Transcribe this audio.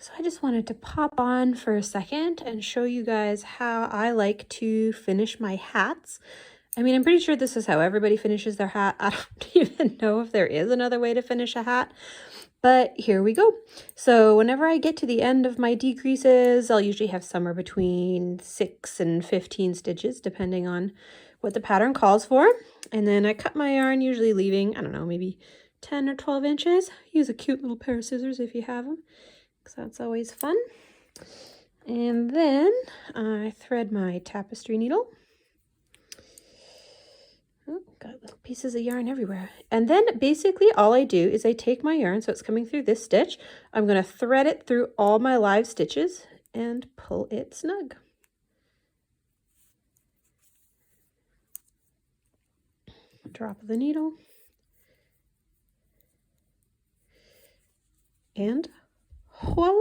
So I just wanted to pop on for a second and show you guys how I like to finish my hats. I mean, I'm pretty sure this is how everybody finishes their hat. I don't even know if there is another way to finish a hat, but here we go. So whenever I get to the end of my decreases, I'll usually have somewhere between 6 and 15 stitches, depending on what the pattern calls for. And then I cut my yarn, usually leaving, I don't know, maybe 10 or 12 inches. Use a cute little pair of scissors if you have them, because that's always fun. And then I thread my tapestry needle. Oh, got little pieces of yarn everywhere. And then basically all I do is I take my yarn, so it's coming through this stitch. I'm going to thread it through all my live stitches and pull it snug. Drop of the needle. And voila!